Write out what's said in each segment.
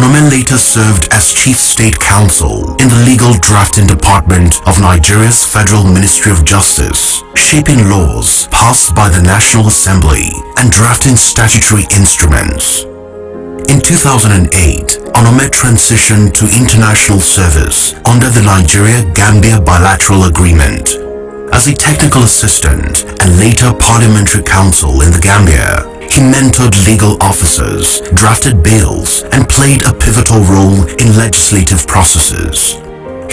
Onome later served as Chief State Counsel in the Legal Drafting Department of Nigeria's Federal Ministry of Justice, shaping laws passed by the National Assembly and drafting statutory instruments. In 2008, Onome transitioned to international service under the Nigeria-Gambia Bilateral Agreement. As a technical assistant and later parliamentary counsel in the Gambia, he mentored legal officers, drafted bills, and played a pivotal role in legislative processes.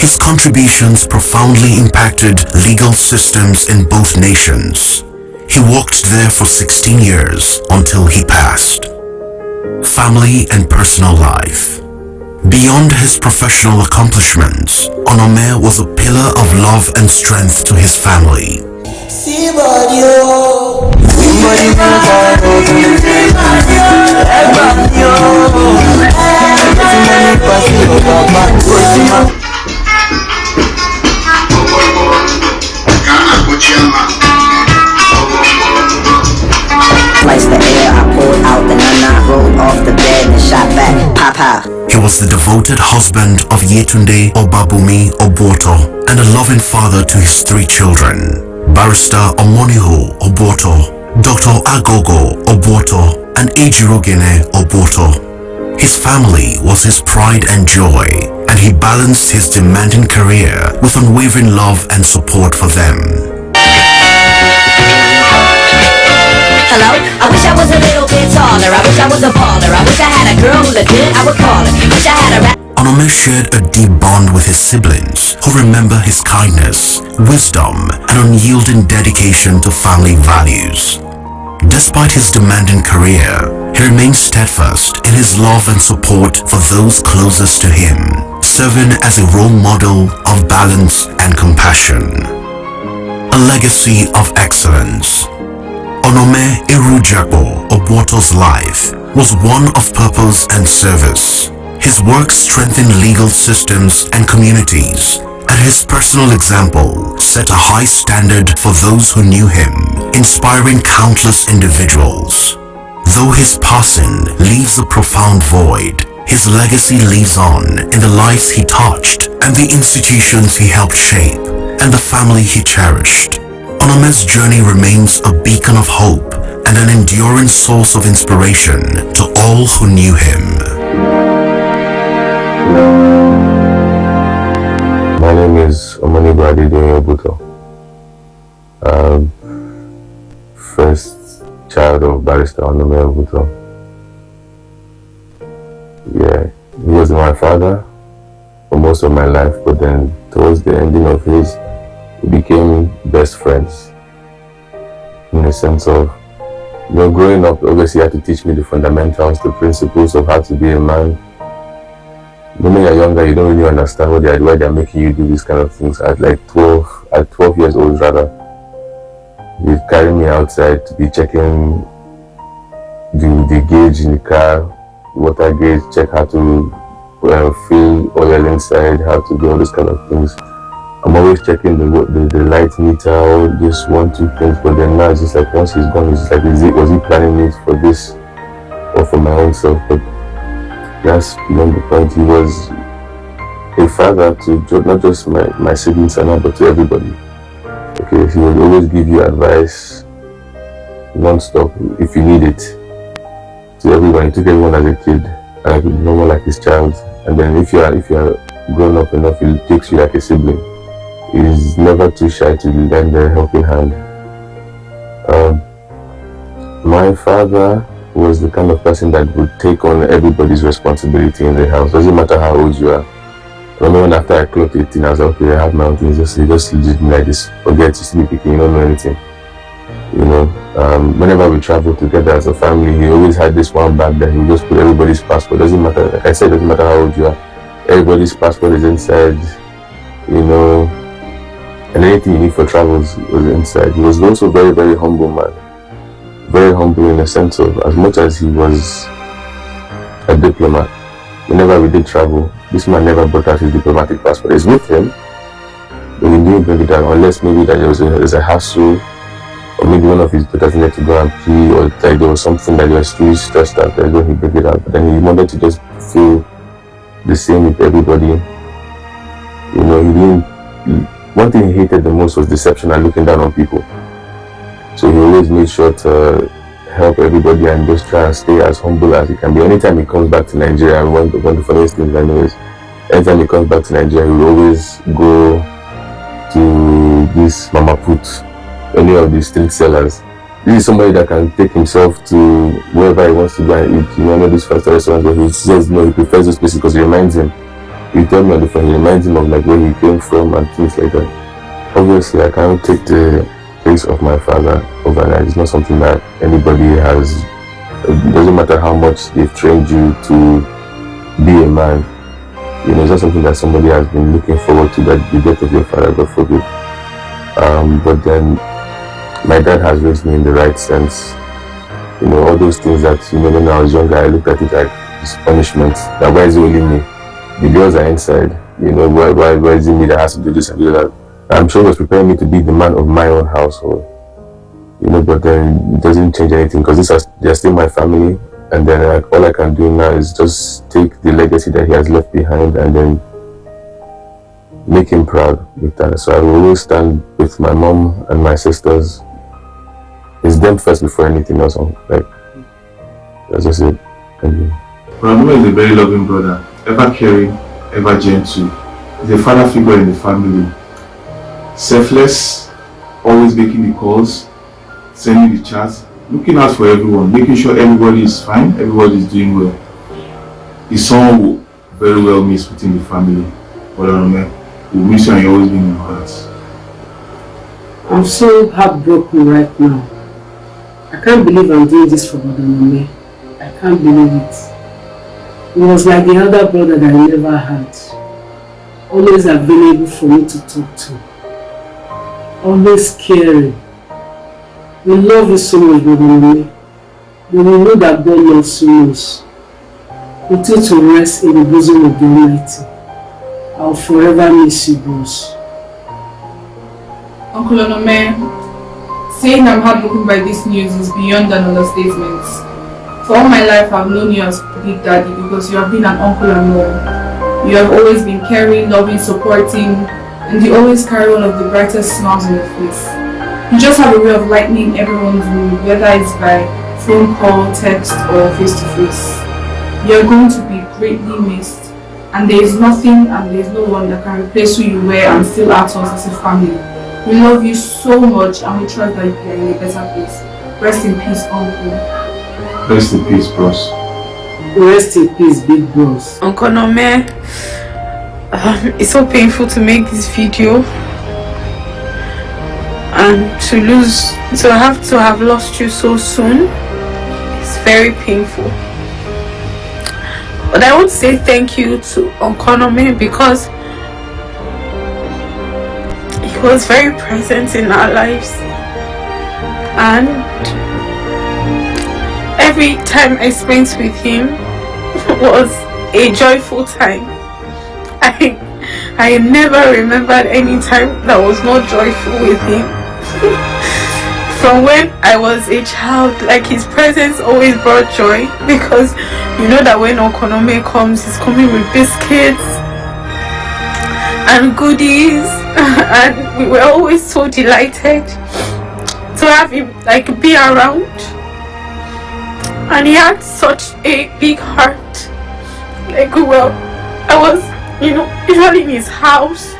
His contributions profoundly impacted legal systems in both nations. He worked there for 16 years until he passed. Family and personal life. Beyond his professional accomplishments, Onome was a pillar of love and strength to his family. Sliced the air, I pulled out the nana, rolled off the bed and shot back, pop out. He was the devoted husband of Yetunde Obabumi Obuotor and a loving father to his 3 children, Barrister Onome Obuotor, Dr. Agogo Obuotor, and Ejirogene Obuotor. His family was his pride and joy, and he balanced his demanding career with unwavering love and support for them. Hello? I wish I was a little bit taller. I wish I was a baller. I wish I had a girl who looked good, I would call her. Wish I had a rap. Onome shared a deep bond with his siblings who remember his kindness, wisdom, and unyielding dedication to family values. Despite his demanding career, he remained steadfast in his love and support for those closest to him, serving as a role model of balance and compassion. A legacy of excellence. Onome Ewhrudjakpor Obuotor's life was one of purpose and service. His work strengthened legal systems and communities, and his personal example set a high standard for those who knew him, inspiring countless individuals. Though his passing leaves a profound void, his legacy lives on in the lives he touched and the institutions he helped shape and the family he cherished. Onome's journey remains a beacon of hope and an enduring source of inspiration to all who knew him. My name is Barrister Onome Ewhrudjakpor Obuotor. First child of Barrister Onome Ewhrudjakpor. Yeah, he was my father for most of my life, but then towards the ending of his, we became best friends. In the sense of, growing up, obviously, he had to teach me the fundamentals, the principles of how to be a man. When you're younger, you don't really understand why they're making you do these kind of things. At 12 years old rather, he'd carry me outside to be checking the gauge in the car, water gauge, check how to fill oil inside, how to do all these kind of things. I'm always checking the light meter, all this 1, 2 things, but then now it's just like once he's gone, it's just like, was he planning it for this or for my own self? But that's beyond the point. He was a father to not just my siblings and all, but to everybody. Okay, he would always give you advice non-stop if you need it. To everyone, he took everyone as a kid, and no one like his child. And then if you are grown up enough, he takes you like a sibling. He's never too shy to lend a helping hand. My father was the kind of person that would take on everybody's responsibility in the house. Doesn't matter how old you are. I remember when after I clocked 18, I was like, okay, I have my own things. He just legit me like this. Forget, you see me picking, you don't know anything. Whenever we travel together as a family, he always had this one bag that he would just put everybody's passport. Doesn't matter, like I said, doesn't matter how old you are. Everybody's passport is inside, and anything you need for travels was inside. He was also a very, very humble man. Very humble in the sense of, as much as he was a diplomat, whenever we did travel, this man never brought out his diplomatic passport. It's with him, but we didn't bring it out unless maybe that there was a hassle, or maybe one of his daughters needed to go and pee, or like there was something that he was really stressed out, and then he bring it out. But then he wanted to just feel the same with everybody. You know, he didn't. One thing he hated the most was deception and looking down on people. So he always made sure to help everybody and just try and stay as humble as he can be. Anytime he comes back to Nigeria, one of the funniest things I know is, anytime he comes back to Nigeria, he will always go to this Mama Put, any of the street sellers. This is somebody that can take himself to wherever he wants to go and eat. You know, these five-star restaurants where he says no, he prefers those places because it reminds him. He told me on the phone, he reminds him of like where he came from and things like that. Obviously, I can't take the place of my father over that. It's not something that anybody has. It doesn't matter how much they've trained you to be a man. You know, it's not something that somebody has been looking forward to, that the death of your father, God forbid. But then, my dad has raised me in the right sense. You know, all those things that, you know, when I was younger, I looked at it like this punishment. That why is it only me? The girls are inside. You know, why is it me that has to do this and do that? I'm sure it was preparing me to be the man of my own household. You know, but then it doesn't change anything because they're still my family. And then all I can do now is just take the legacy that he has left behind and then make him proud with that. So I will always stand with my mom and my sisters. It's them first before anything else. Like, that's just it. Thank you. Onome is a very loving brother, ever caring, ever gentle. He's a father figure in the family. Selfless, always making the calls, sending the chats, looking out for everyone, making sure everybody is fine, everybody is doing well. He's someone who very well miss within the family. But Onome, we miss you and you've always been in our hearts. I'm so heartbroken right now. I can't believe I'm doing this for Onome. I can't believe it. He was like the other brother that I never had. Always available for me to talk to. Always caring. We love you so much, Onome. But we know that God loves you most. Continue to rest in the bosom of the Almighty. I'll forever miss you, bros. Uncle Onome, saying I'm heartbroken by this news is beyond an understatement. For all my life, I've known you as Big Daddy because you have been an uncle and mom. You have always been caring, loving, supporting, and you always carry one of the brightest smiles on your face. You just have a way of lightening everyone's mood, whether it's by phone call, text, or face-to-face. You're going to be greatly missed, and there is nothing and there is no one that can replace who you were and still act us as a family. We love you so much and we trust that you are in a better place. Rest in peace, Uncle. Rest in peace, bros. Rest in peace, big bros. Uncle Onome, it's so painful to make this video and to have lost you so soon. It's very painful. But I want to say thank you to Uncle Onome because he was very present in our lives, and every time I spent with him was a joyful time. I never remembered any time that was not joyful with him. From when I was a child, like his presence always brought joy, because you know that when Uncle Onome comes, he's coming with biscuits and goodies, and we were always so delighted to have him like be around. And he had such a big heart. Like I was, you know, usually in his house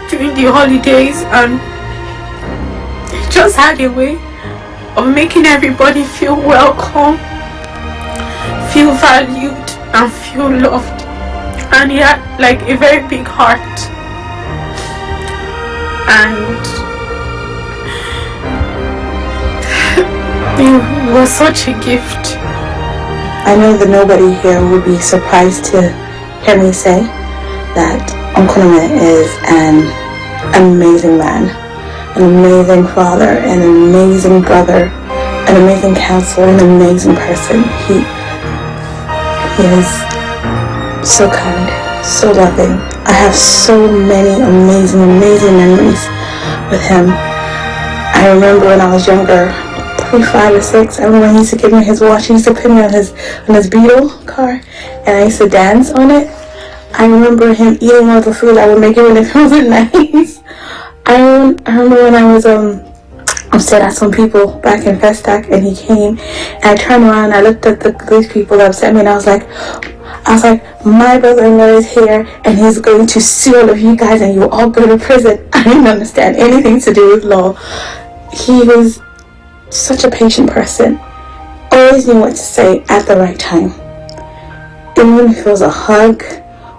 during the holidays, and he just had a way of making everybody feel welcome, feel valued, and feel loved. And he had like a very big heart, and it was such a gift. I know that nobody here would be surprised to hear me say that Uncle Onome is an amazing man, an amazing father, an amazing brother, an amazing counselor, an amazing person. He is so kind, so loving. I have so many amazing memories with him. I remember when I was younger, probably 5 or 6, I remember he used to give me his watch. He used to put me on his Beetle car, and I used to dance on it. I remember him eating all the food I would make him when it wasn't nice. I remember when I was upset at some people back in Festac, and he came, and I turned around and I looked at these people that upset me, and I was like, my brother-in-law is here, and he's going to sue all of you guys, and you all go to prison. I didn't understand anything to do with law. He was such a patient person. Always knew what to say at the right time. Even if it was a hug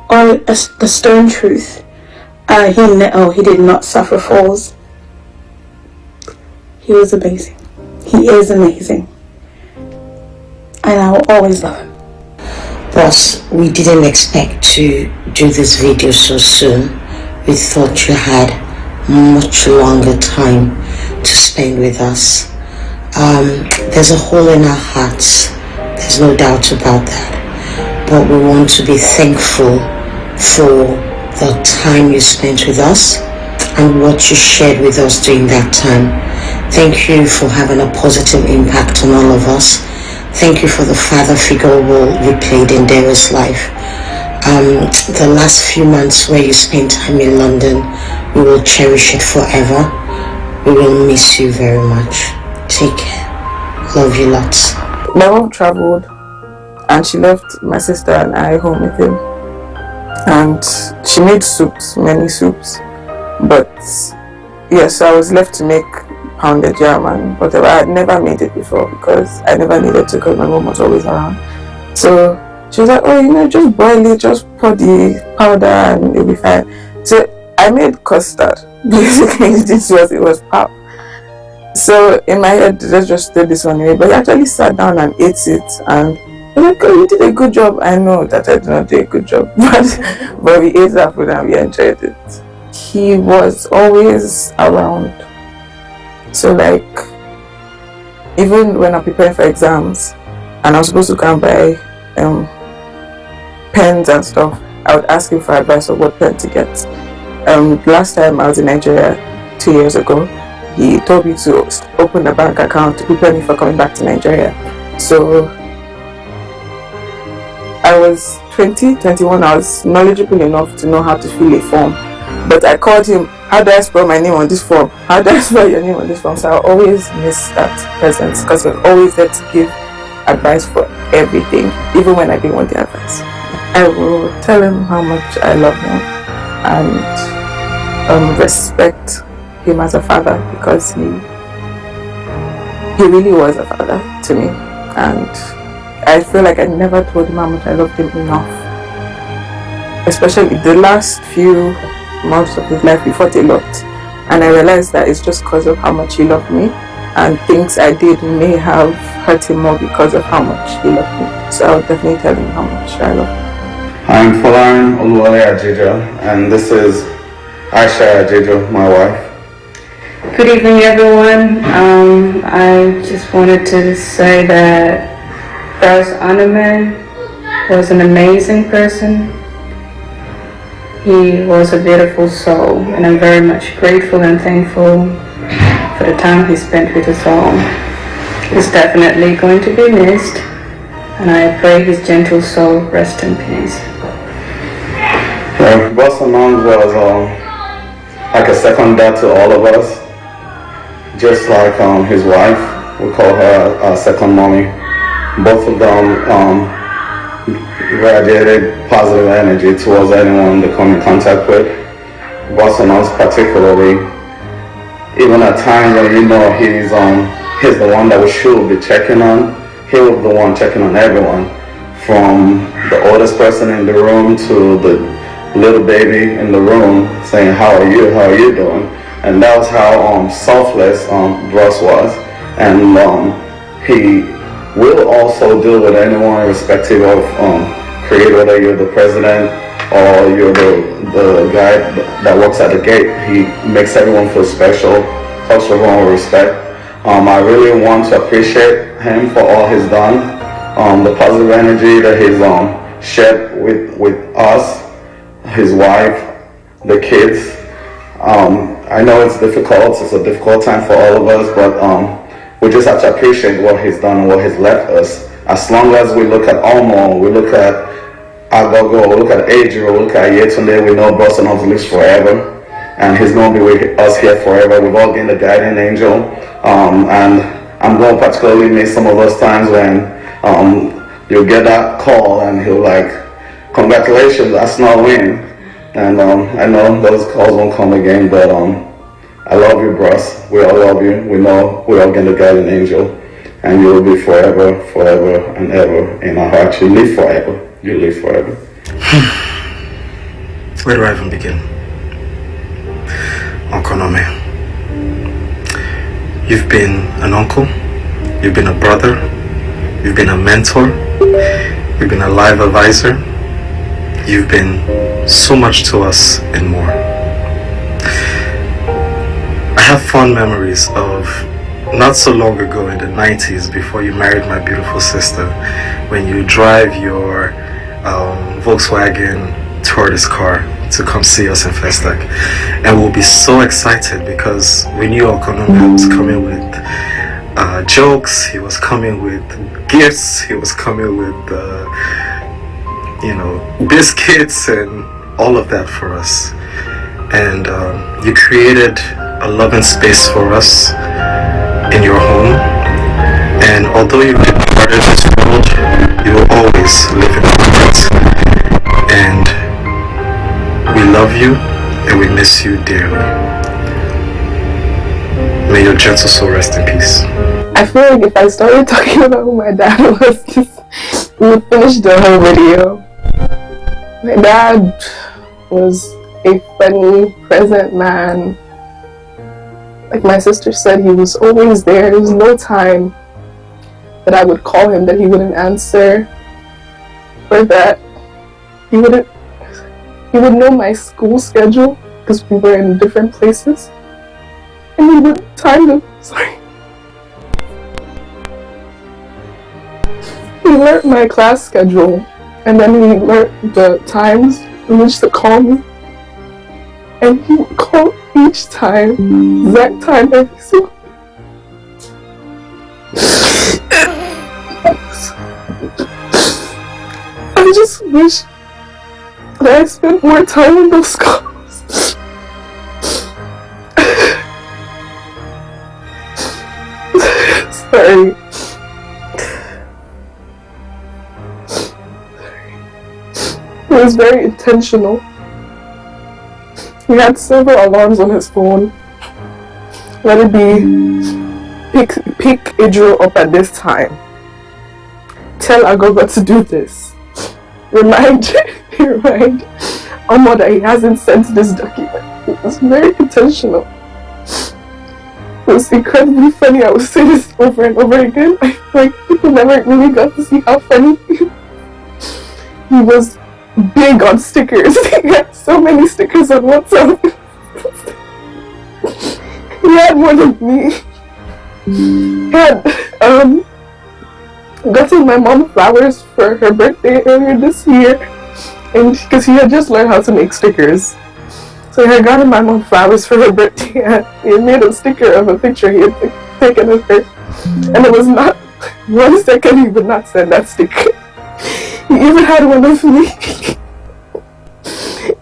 or the stern truth. He did not suffer falls. He was amazing. He is amazing. And I will always love him. Boss, we didn't expect to do this video so soon. We thought you had much longer time to spend with us. There's a hole in our hearts. There's no doubt about that. But we want to be thankful for the time you spent with us and what you shared with us during that time. Thank you for having a positive impact on all of us. Thank you for the father figure role you played in Dara's life. The last few months where you spent time in London, we will cherish it forever. We will miss you very much. Take care. Love you lots. My mom traveled and she left my sister and I home with him. And she made soups, many soups. But yes, I was left to make pounded yam and whatever. I had never made it before because I never needed to, because my mom was always around. So she was like, oh, just boil it, just pour the powder and it'll be fine. So I made custard. Basically, it was pap. So in my head, let's just throw this one away. But he actually sat down and ate it, and I'm like, oh, you did a good job. I know that I did not do a good job, but we ate that food and we enjoyed it. He was always around. So like, even when I'm preparing for exams and I'm supposed to go and buy pens and stuff, I would ask him for advice of what pen to get. Last time I was in Nigeria 2 years ago, he told me to open a bank account to prepare me for coming back to Nigeria. So I was 21, I was knowledgeable enough to know how to fill a form. But I called him, how do I spell my name on this form? How do I spell your name on this form? So I always miss that presence because we're always there to give advice for everything, even when I didn't want the advice. I will tell him how much I love him and respect him as a father, because he really was a father to me, and I feel like I never told him how much I loved him enough. Especially the last few months of his life, we fought a lot, and I realized that it's just because of how much he loved me, and things I did may have hurt him more because of how much he loved me. So I'll definitely tell him how much I love him. I'm Barrister Onome Ewhrudjakpor, and this is Aisha Ewhrudjakpor, my wife. Good evening, everyone. I just wanted to say that Barrister Onome was an amazing person. He was a beautiful soul, and I'm very much grateful and thankful for the time he spent with us all. He's definitely going to be missed, and I pray his gentle soul rest in peace. Barrister Onome was like a second dad to all of us. Just like his wife, we call her our second mommy. Both of them radiated positive energy towards anyone they come in contact with. Barrister Onome particularly, even at times when he's the one that we should be checking on, he was the one checking on everyone, from the oldest person in the room to the little baby in the room, saying, how are you doing? And that was how selfless Russ was. And he will also deal with anyone irrespective of creed, whether you're the president or you're the guy that works at the gate. He makes everyone feel special, talks to everyone with respect. I really want to appreciate him for all he's done, the positive energy that he's shared with us, his wife, the kids. I know it's difficult, it's a difficult time for all of us, but we just have to appreciate what he's done and what he's left us. As long as we look at Omo, we look at Agogo, look at Adriel, look at Yetunde. We know Barrister Onome lives forever, and he's going to be with us here forever. We've all gained a guardian angel, and I'm going to particularly miss some of those times when you'll get that call and he'll like, congratulations, that's not win. And I know those calls won't come again, but I love you, bros. We all love you. We know we all gained a guardian angel, and you will be forever, forever, and ever in our hearts. You live forever. You live forever. Where do I even begin? Uncle Onome, you've been an uncle, you've been a brother, you've been a mentor, you've been a life advisor, you've been so much to us and more. I have fond memories of not so long ago in the 90s, before you married my beautiful sister, when you drive your Volkswagen Taurus car to come see us in Festac, and we'll be so excited because we knew Uncle Onome was coming with jokes, he was coming with gifts, he was coming with biscuits and all of that for us. And you created a loving space for us in your home, and although you've departed this world, you will always live in our hearts. And we love you and we miss you dearly. May your gentle soul rest in peace. I feel like if I started talking about who my dad was, we would finish the whole video. My dad was a funny, present man. Like my sister said, he was always there. There was no time that I would call him that he wouldn't answer, or that he would know my school schedule because we were in different places, and he would he learned my class schedule, and then he learned the times in which to call me, and he would call each time, exact time, every single I just wish that I spent more time on those calls. Sorry. It was very intentional. He had several alarms on his phone. Let it be, pick Adriel up at this time. Tell Agogo to do this. Remind Omo that he hasn't sent this document. It was very intentional. It was incredibly funny. I would say this over and over again. I feel like people never really got to see how funny he was. Big on stickers. He had so many stickers on WhatsApp. He had more than me. He had gotten my mom flowers for her birthday earlier this year, and because he had just learned how to make stickers, so he had gotten my mom flowers for her birthday, and he had made a sticker of a picture he had taken of her, and it was not 1 second he would not send that sticker. He even had one of me,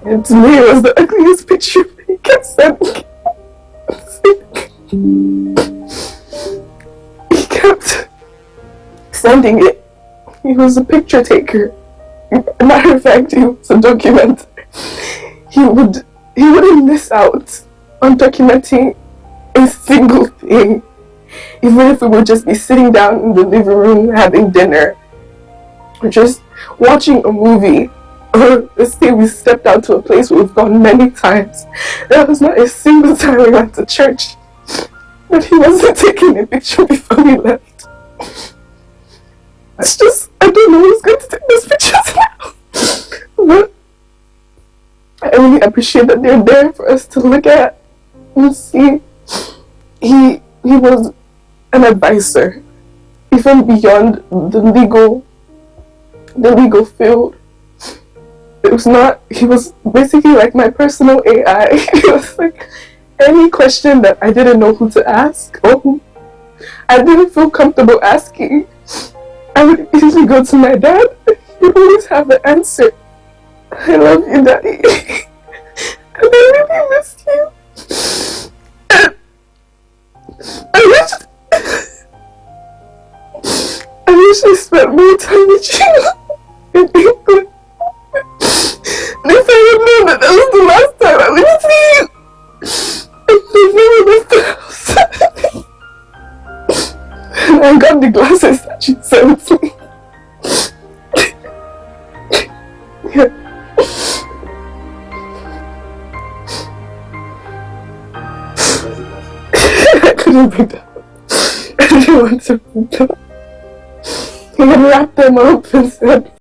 and to me it was the ugliest picture he kept sending. He kept sending it. He was a picture taker. Matter of fact, he was a documenter. He wouldn't miss out on documenting a single thing, even if we would just be sitting down in the living room having dinner, or just watching a movie, or let's say we stepped out to a place we've gone many times. There was not a single time we went to church that he wasn't taking a picture before we left. It's just, I don't know who's going to take those pictures now. But I really appreciate that they're there for us to look at and see. He was an advisor, even beyond the legal field. It was not, he was basically like my personal AI. It was like any question that I didn't know who to ask, or who I didn't feel comfortable asking, I would easily go to my dad. He would always have the answer. I love you, Daddy. And I really miss you. I wish I spent more time with you. It'd be good. And if I had known that was the last time I would see you, I'd never left the house. And I got the glasses that you sent me. Yeah. I couldn't bring them. I didn't want to bring them. He had wrapped them up and said,